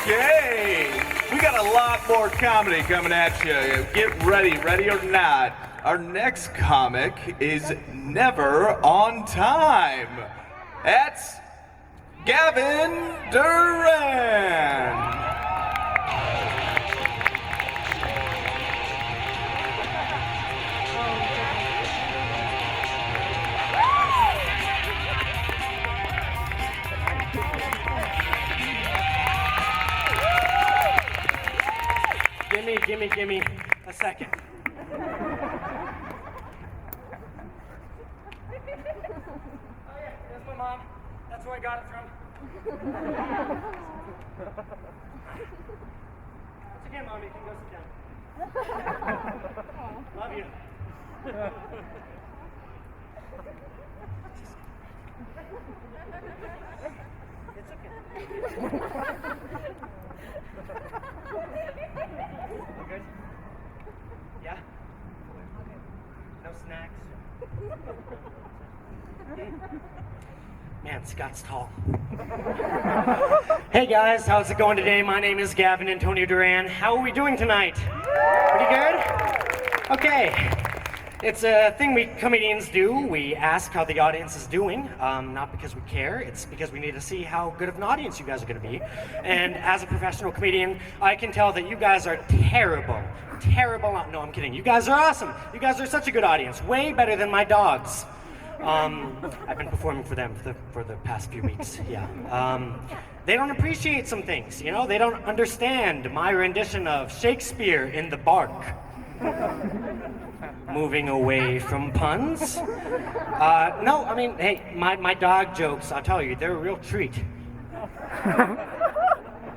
Okay, we got a lot more comedy coming at you. Get ready or not. Our next comic is never on time. That's Gavin Duran. Give me a second. Oh yeah, that's my mom. That's where I got it from. It's okay, Mom, you can go sit down. Love you. It's okay. Good? Yeah? No snacks? Man, Scott's tall. Hey guys, how's it going today? My name is Gavin Antonio Duran. How are we doing tonight? Pretty good? Okay. It's a thing we comedians do. We ask how the audience is doing, not because we care, it's because we need to see how good of an audience you guys are going to be. And as a professional comedian, I can tell that you guys are terrible. No, I'm kidding. You guys are awesome. You guys are such a good audience. Way better than my dogs. I've been performing for them for the past few weeks, yeah. They don't appreciate some things, you know? They don't understand my rendition of Shakespeare in the Bark. Moving away from puns? No, I mean, hey, my dog jokes, I'll tell you, they're a real treat.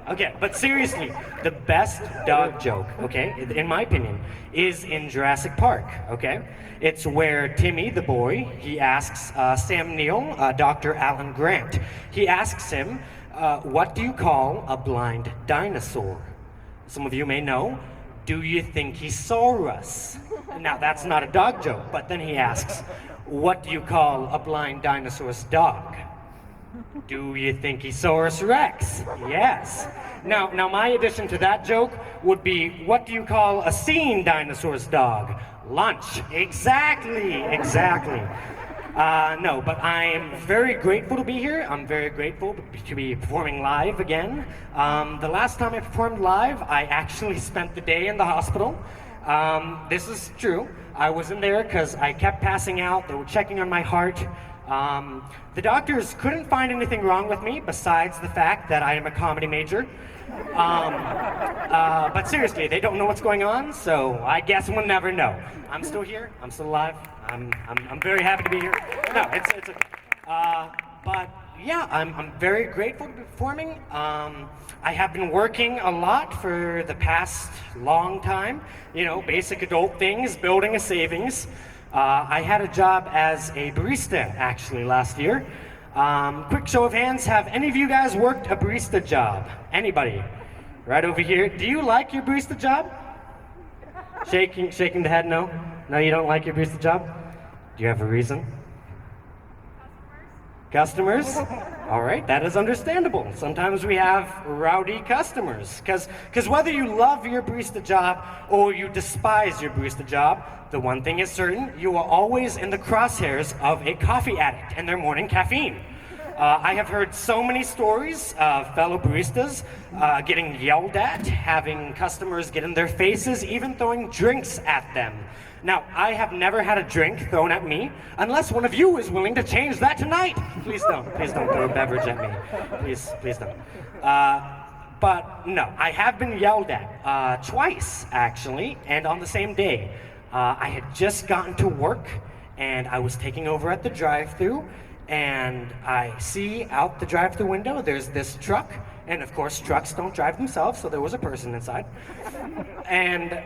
Okay, but seriously, the best dog joke, okay, in my opinion, is in Jurassic Park, okay? It's where Timmy, the boy, he asks Sam Neill, Dr. Alan Grant, he asks him, what do you call a blind dinosaur? Some of you may know, do you think he saw us? Now, that's not a dog joke, but then he asks, what do you call a blind dinosaur's dog? Do you think he saw us Rex? Yes. Now my addition to that joke would be, what do you call a seeing dinosaur's dog? Lunch. Exactly. No, but I'm very grateful to be here. I'm very grateful to be performing live again. The last time I performed live, I actually spent the day in the hospital. This is true. I was in there because I kept passing out. They were checking on my heart. The doctors couldn't find anything wrong with me besides the fact that I am a comedy major. But seriously, they don't know what's going on, so I guess we'll never know. I'm still here. I'm still alive. I'm very happy to be here. No, it's okay. But yeah, I'm very grateful to be performing. I have been working a lot for the past long time. You know, basic adult things, building a savings. I had a job as a barista actually last year. Quick show of hands, have any of you guys worked a barista job? Anybody? Right over here. Do you like your barista job? Shaking the head, no? No, you don't like your barista job? Do you have a reason? Customers? All right, that is understandable. Sometimes we have rowdy customers. Because whether you love your barista job or you despise your barista job, the one thing is certain, you are always in the crosshairs of a coffee addict and their morning caffeine. I have heard so many stories of fellow baristas getting yelled at, having customers get in their faces, even throwing drinks at them. Now, I have never had a drink thrown at me, unless one of you is willing to change that tonight. Please don't throw a beverage at me. Please don't. But no, I have been yelled at twice, actually, and on the same day. I had just gotten to work, and I was taking over at the drive-thru, and I see out the drive-thru window, there's this truck, and of course, trucks don't drive themselves, so there was a person inside. And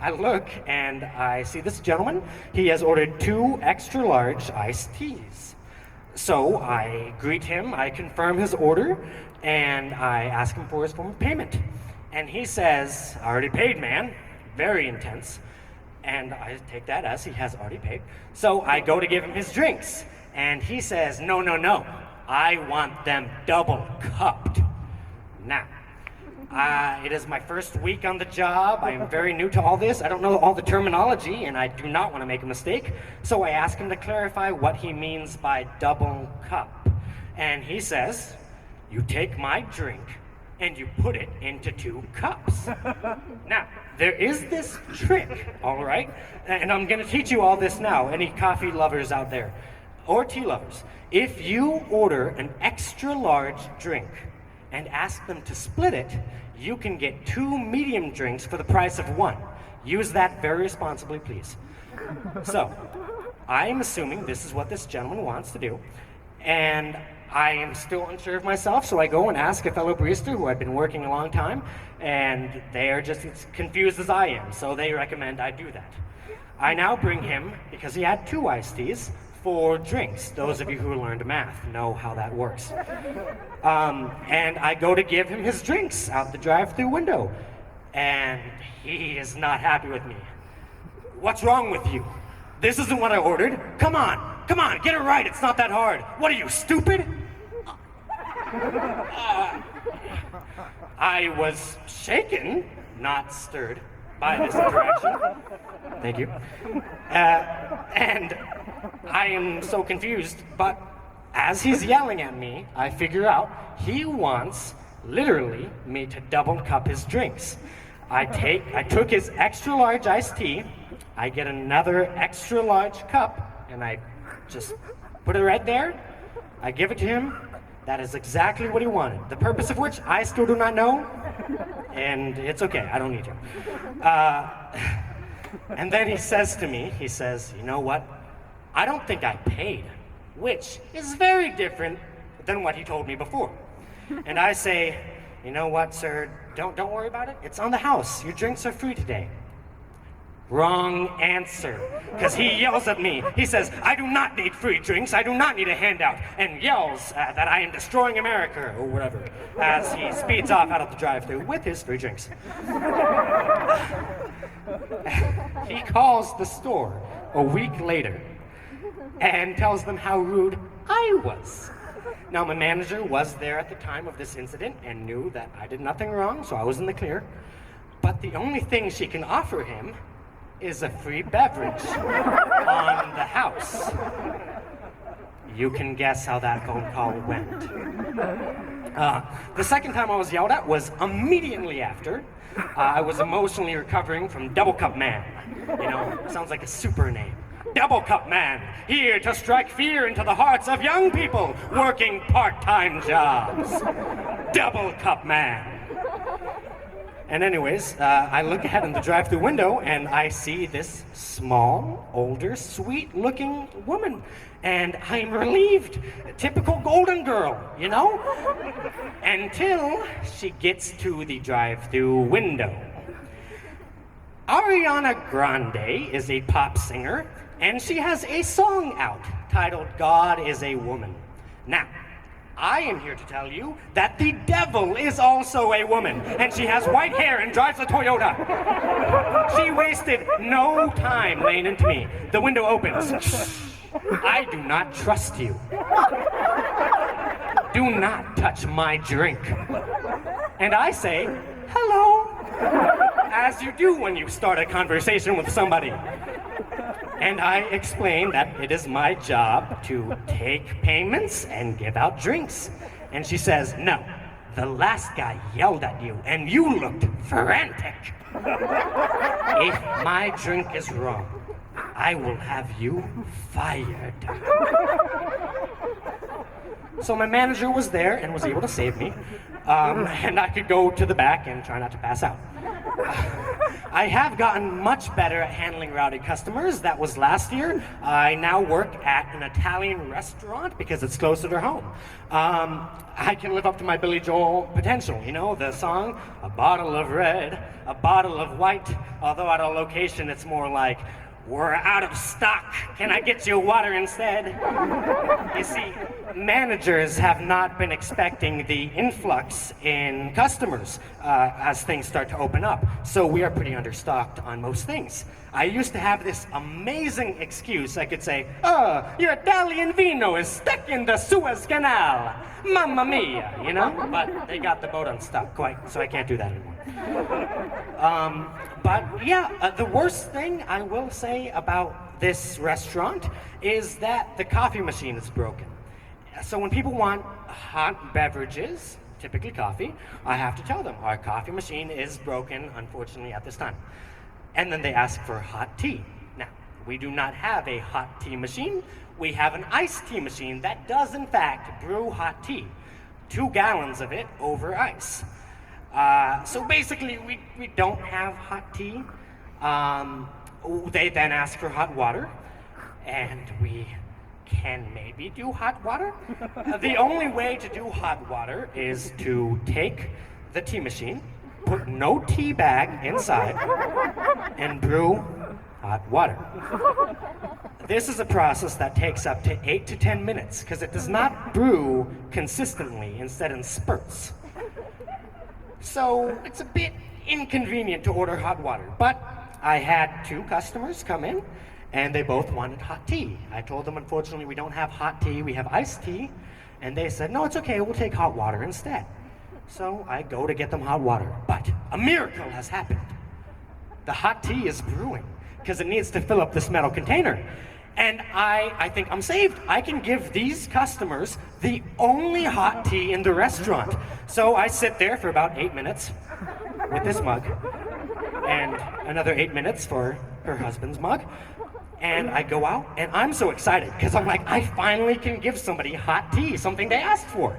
I look, and I see this gentleman. He has ordered 2 extra large iced teas. So I greet him, I confirm his order, and I ask him for his form of payment. And he says, "I already paid, man." Very intense. And I take that as he has already paid. So I go to give him his drinks. And he says, no, I want them double cupped. Now, It is my first week on the job. I am very new to all this. I don't know all the terminology, and I do not want to make a mistake. So I ask him to clarify what he means by double cup. And he says, you take my drink and you put it into 2 cups. Now, there is this trick, all right? And I'm going to teach you all this now, any coffee lovers out there, or tea lovers. If you order an extra large drink and ask them to split it, you can get 2 medium drinks for the price of 1. Use that very responsibly, please. So, I am assuming this is what this gentleman wants to do, and I am still unsure of myself, so I go and ask a fellow barista who had been working a long time, and they are just as confused as I am, so they recommend I do that. I now bring him, because he had 2 iced teas, 4 drinks. Those of you who learned math know how that works. And I go to give him his drinks out the drive-thru window, and he is not happy with me. What's wrong with you? This isn't what I ordered. Come on, get it right. It's not that hard. What are you, stupid? I was shaken, not stirred, by this interaction. Thank you. And I am so confused, but as he's yelling at me, I figure out he wants, literally, me to double cup his drinks. I took his extra large iced tea, I get another extra large cup, and I just put it right there. I give it to him. That is exactly what he wanted. The purpose of which I still do not know, and it's okay, I don't need to. And then he says to me, you know what? I don't think I paid, which is very different than what he told me before. And I say, you know what, sir? Don't worry about it. It's on the house. Your drinks are free today. Wrong answer, because he yells at me. He says, I do not need free drinks, I do not need a handout, and yells that I am destroying America, or whatever, as he speeds off out of the drive-thru with his free drinks. He calls the store a week later and tells them how rude I was. Now, my manager was there at the time of this incident and knew that I did nothing wrong, so I was in the clear. But the only thing she can offer him is a free beverage on the house. You can guess how that phone call went. The second time I was yelled at was immediately after. I was emotionally recovering from Double Cup Man. You know, sounds like a super name. Double Cup Man, here to strike fear into the hearts of young people working part-time jobs. Double Cup Man. And anyways, I look ahead in the drive-thru window and I see this small, older, sweet-looking woman. And I'm relieved. Typical golden girl, you know? Until she gets to the drive-thru window. Ariana Grande is a pop singer, and she has a song out titled God is a Woman. Now, I am here to tell you that the devil is also a woman, and she has white hair and drives a Toyota. She wasted no time laying into me. The window opens. I do not trust you. Do not touch my drink. And I say, hello, as you do when you start a conversation with somebody. And I explain that it is my job to take payments and give out drinks. And she says, no, the last guy yelled at you and you looked frantic. If my drink is wrong, I will have you fired. So my manager was there and was able to save me. And I could go to the back and try not to pass out. I have gotten much better at handling rowdy customers. That was last year. I now work at an Italian restaurant because it's closer to home. I can live up to my Billy Joel potential, you know, the song, a bottle of red, a bottle of white, although at a location it's more like, we're out of stock. Can I get you water instead? You see, managers have not been expecting the influx in customers as things start to open up. So we are pretty understocked on most things. I used to have this amazing excuse. I could say, "Oh, your Italian vino is stuck in the Suez Canal. Mamma mia," you know? But they got the boat unstuck, so I can't do that anymore. But yeah, the worst thing I will say about this restaurant is that the coffee machine is broken. So when people want hot beverages, typically coffee, I have to tell them our coffee machine is broken, unfortunately, at this time. And then they ask for hot tea. Now, we do not have a hot tea machine. We have an iced tea machine that does, in fact, brew hot tea. 2 gallons of it over ice. So basically, we don't have hot tea. They then ask for hot water, and we can maybe do hot water. The only way to do hot water is to take the tea machine, put no tea bag inside, and brew hot water. This is a process that takes up to 8 to 10 minutes because it does not brew consistently, instead in spurts. So it's a bit inconvenient to order hot water, but I had 2 customers come in and they both wanted hot tea. I told them, unfortunately, we don't have hot tea, we have iced tea. And they said, no, it's okay, we'll take hot water instead. So I go to get them hot water, but a miracle has happened. The hot tea is brewing because it needs to fill up this metal container. And I think I'm saved. I can give these customers the only hot tea in the restaurant. So I sit there for about 8 minutes with this mug, and another 8 minutes for her husband's mug. And I go out, and I'm so excited, because I'm like, I finally can give somebody hot tea, something they asked for.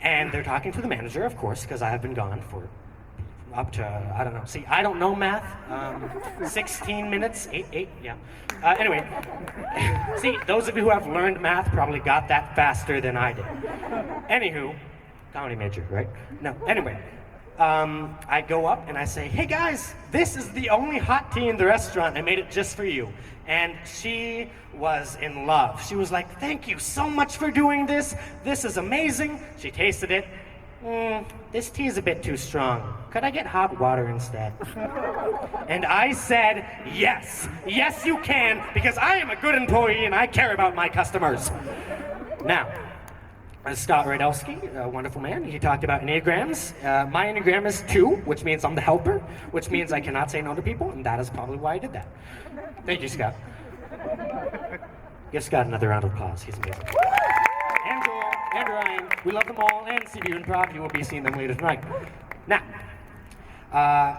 And they're talking to the manager, of course, because I have been gone for up to, I don't know. See, I don't know math. 16 minutes, 8, yeah. Anyway, see, those of you who have learned math probably got that faster than I did. Anywho, comedy major, right? No, anyway. I go up and I say, hey guys, this is the only hot tea in the restaurant. I made it just for you. And she was in love. She was like, thank you so much for doing this. This is amazing. She tasted it. This tea is a bit too strong. Could I get hot water instead? And I said, yes. Yes, you can, because I am a good employee and I care about my customers. Now, Scott Radelsky, a wonderful man, he talked about Enneagrams. My Enneagram is 2, which means I'm the helper, which means I cannot say no to people, and that is probably why I did that. Thank you, Scott. Give Scott another round of applause. He's amazing. And Joel, and Ryan, we love them all, and CBU Improv, you will be seeing them later tonight. Now,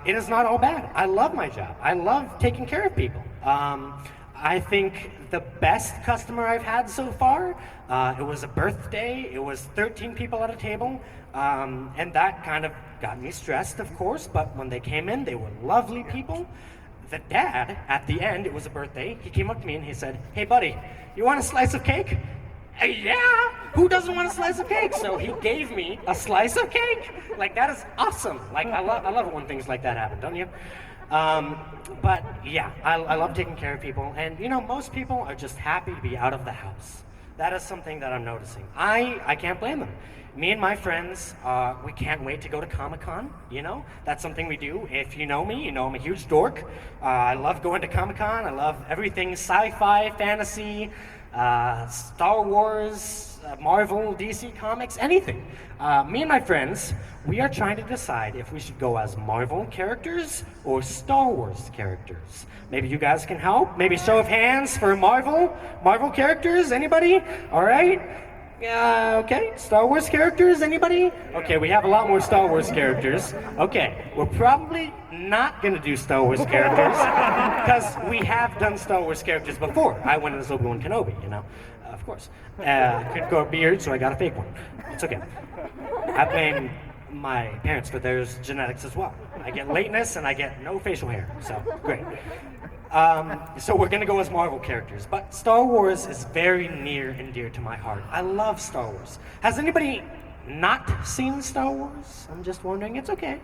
it is not all bad. I love my job. I love taking care of people. I think the best customer I've had so far, it was a birthday, it was 13 people at a table, and that kind of got me stressed, of course, but when they came in, they were lovely people. The dad, at the end, it was a birthday, he came up to me and he said, hey buddy, you want a slice of cake? Yeah, who doesn't want a slice of cake? So he gave me a slice of cake. Like, that is awesome. Like, I love it when things like that happen, don't you? But yeah, I love taking care of people, and you know, most people are just happy to be out of the house. That is something that I'm noticing. I can't blame them. Me and my friends, we can't wait to go to Comic-Con, you know? That's something we do. If you know me, you know I'm a huge dork. I love going to Comic-Con. I love everything sci-fi, fantasy, Star Wars, Marvel, DC Comics, anything. Me and my friends, we are trying to decide if we should go as Marvel characters or Star Wars characters. Maybe you guys can help. Maybe show of hands for Marvel characters. Anybody? All right. Okay. Star Wars characters. Anybody? Okay, we have a lot more Star Wars characters. Okay, we're probably not gonna do Star Wars characters because we have done Star Wars characters before. I went as Obi-Wan Kenobi, you know. Of course. Couldn't grow a beard, so I got a fake one. It's okay. I blame my parents for their genetics as well. I get lateness and I get no facial hair, so great. So we're gonna go as Marvel characters, but Star Wars is very near and dear to my heart. I love Star Wars. Has anybody not seen Star Wars? I'm just wondering. It's okay.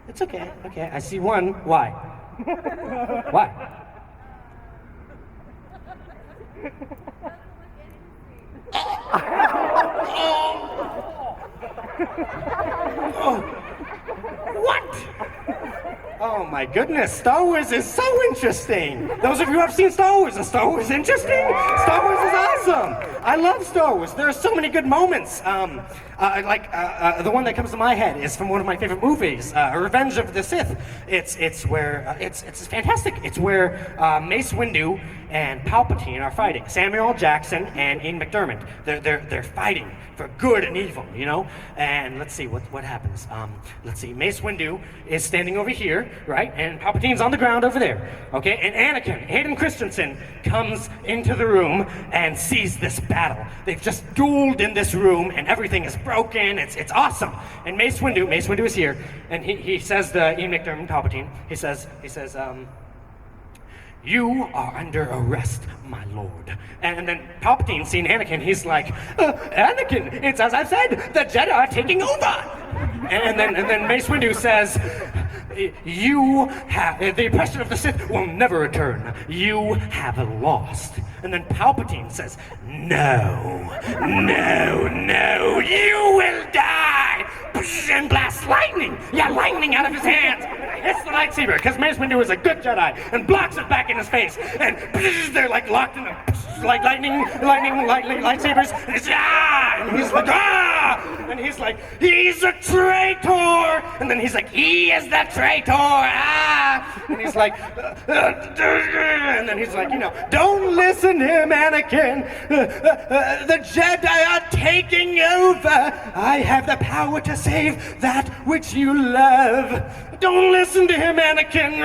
It's okay. Okay, I see one. Why? Why? What? Oh my goodness, Star Wars is so interesting. Those of you who have seen Star Wars, is Star Wars interesting? Star Wars is awesome. I love Star Wars. There are so many good moments. The one that comes to my head is from one of my favorite movies, Revenge of the Sith. It's fantastic. It's where Mace Windu and Palpatine are fighting. Samuel L. Jackson and Ian McDiarmid. They're fighting for good and evil, you know. And let's see what happens. Let's see. Mace Windu is standing over here, right? And Palpatine's on the ground over there. Okay. And Anakin, Hayden Christensen, comes into the room and sees this battle. They've just dueled in this room, and everything is broken. It's awesome. And Mace Windu is here, and he says to Ian McDiarmid, Palpatine, he says, "You are under arrest, my lord." And then Palpatine, seeing Anakin, he's like, "Anakin, it's as I've said, the Jedi are taking over." And then Mace Windu says, the oppression of the Sith will never return. You have lost. And then Palpatine says, no, you will die. And blasts lightning. Yeah, lightning out of his hands. Hits the lightsaber, because Mace Windu is a good Jedi, and blocks it back in his face. And they're like locked in a, like lightning lightsabers. And it's, and he's like, and he's like, he's a traitor. And then he's like, he is the traitor. And he's like, and then he's like, don't listen to him, Anakin. The Jedi are taking over. I have the power to save that which you love. Don't listen to him, Anakin.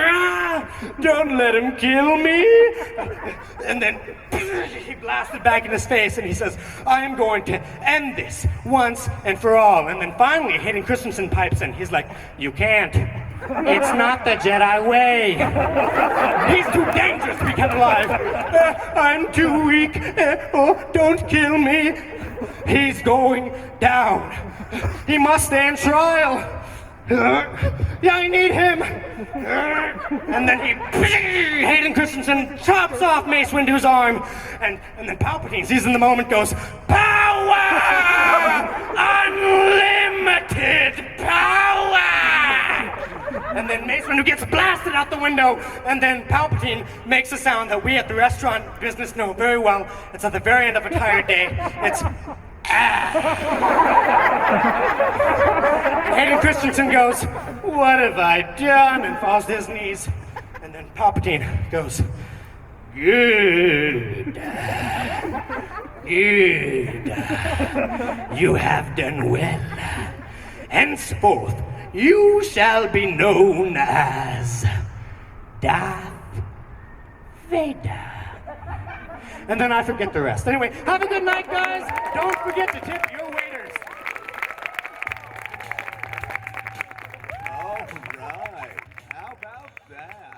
Don't let him kill me. And then he blasted back in his face, and he says, I am going to end this once and for all. And then finally, Hayden Christensen pipes in. He's like, you can't. It's not the Jedi way. He's too dangerous to be kept alive. I'm too weak. Don't kill me. He's going down. He must stand trial. Yeah, I need him. And then Hayden Christensen chops off Mace Windu's arm, and then Palpatine sees in the moment, goes, power! Unlimited power! And then Mace Windu gets blasted out the window, and then Palpatine makes a sound that we at the restaurant business know very well. It's at the very end of a tired day. It's And Hayden Christensen goes, what have I done? And falls to his knees. And then Palpatine goes, good. You have done well. Henceforth, you shall be known as Darth Vader. And then I forget the rest. Anyway, have a good night, guys. Don't forget to tip your waiters. All right. How about that?